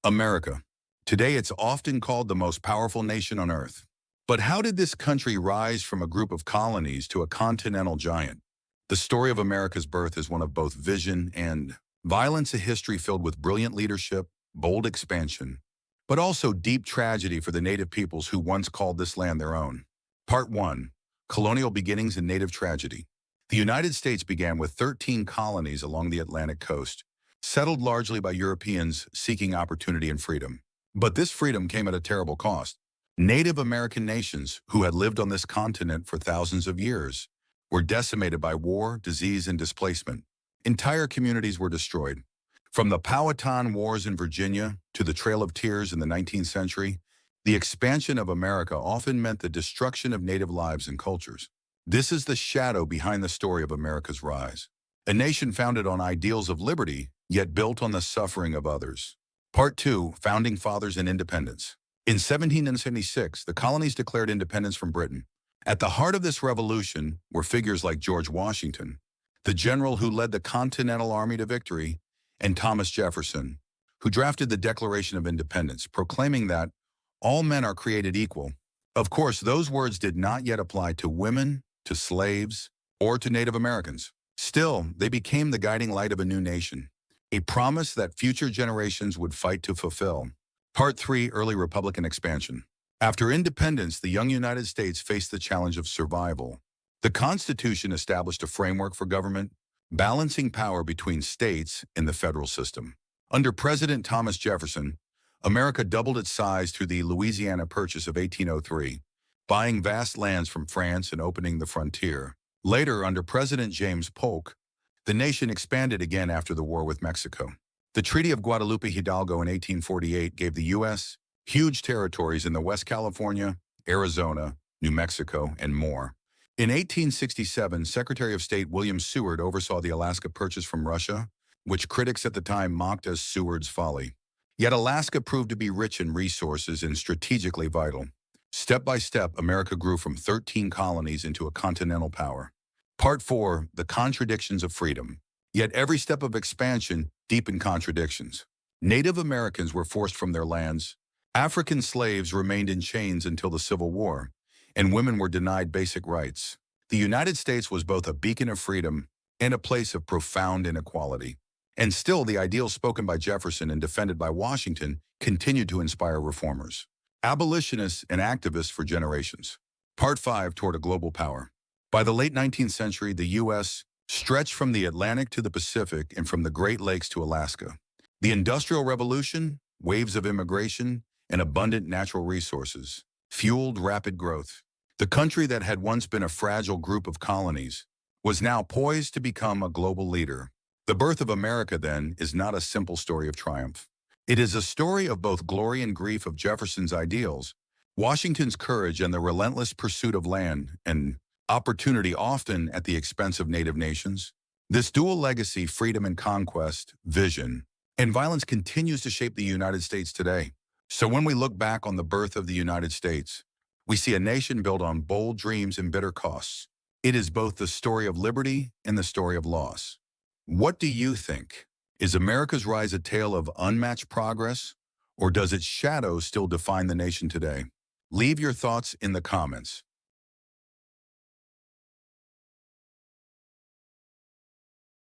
America. Today it's often called the most powerful nation on earth. But how did this country rise from a group of colonies to a continental giant? The story of America's birth is one of both vision and violence, a history filled with brilliant leadership, bold expansion, but also deep tragedy for the native peoples who once called this land their own. Part 1. Colonial Beginnings and Native Tragedy. The United States began with 13 colonies along the Atlantic coast, settled largely by Europeans seeking opportunity and freedom. But this freedom came at a terrible cost. Native American nations, who had lived on this continent for thousands of years, were decimated by war, disease, and displacement. Entire communities were destroyed. From the Powhatan Wars in Virginia to the Trail of Tears in the 19th century, the expansion of America often meant the destruction of native lives and cultures. This is the shadow behind the story of America's rise. A nation founded on ideals of liberty, yet built on the suffering of others. Part 2. Founding Fathers and Independence. In 1776, the colonies declared independence from Britain. At the heart of this revolution were figures like George Washington, the general who led the Continental Army to victory, and Thomas Jefferson, who drafted the Declaration of Independence, proclaiming that all men are created equal. Of course, those words did not yet apply to women, to slaves, or to Native Americans. Still, they became the guiding light of a new nation, a promise that future generations would fight to fulfill. Part 3. Early Republican Expansion. After independence, the young United States faced the challenge of survival. The Constitution established a framework for government, balancing power between states in the federal system. Under President Thomas Jefferson, America doubled its size through the Louisiana Purchase of 1803, buying vast lands from France and opening the frontier. Later, under President James Polk, the nation expanded again after the war with Mexico. The Treaty of Guadalupe Hidalgo in 1848 gave the U.S. huge territories in the West California, Arizona, New Mexico, and more. In 1867, Secretary of State William Seward oversaw the Alaska Purchase from Russia, which critics at the time mocked as Seward's folly. Yet Alaska proved to be rich in resources and strategically vital. Step by step, America grew from 13 colonies into a continental power. Part 4. The Contradictions of Freedom. Yet every step of expansion deepened contradictions. Native Americans were forced from their lands. African slaves remained in chains until the Civil War, and women were denied basic rights. The United States was both a beacon of freedom and a place of profound inequality. And still, the ideals spoken by Jefferson and defended by Washington continued to inspire reformers, abolitionists, and activists for generations. Part 5. Toward a Global Power. By the late 19th century, the U.S. stretched from the Atlantic to the Pacific and from the Great Lakes to Alaska. The Industrial Revolution, waves of immigration, and abundant natural resources fueled rapid growth. The country that had once been a fragile group of colonies was now poised to become a global leader. The birth of America, then, is not a simple story of triumph. It is a story of both glory and grief of Jefferson's ideals, Washington's courage, and the relentless pursuit of land and opportunity, often at the expense of native nations. This dual legacy, freedom and conquest, vision, and violence, continues to shape the United States today. So when we look back on the birth of the United States, we see a nation built on bold dreams and bitter costs. It is both the story of liberty and the story of loss. What do you think? Is America's rise a tale of unmatched progress, or does its shadow still define the nation today? Leave your thoughts in the comments.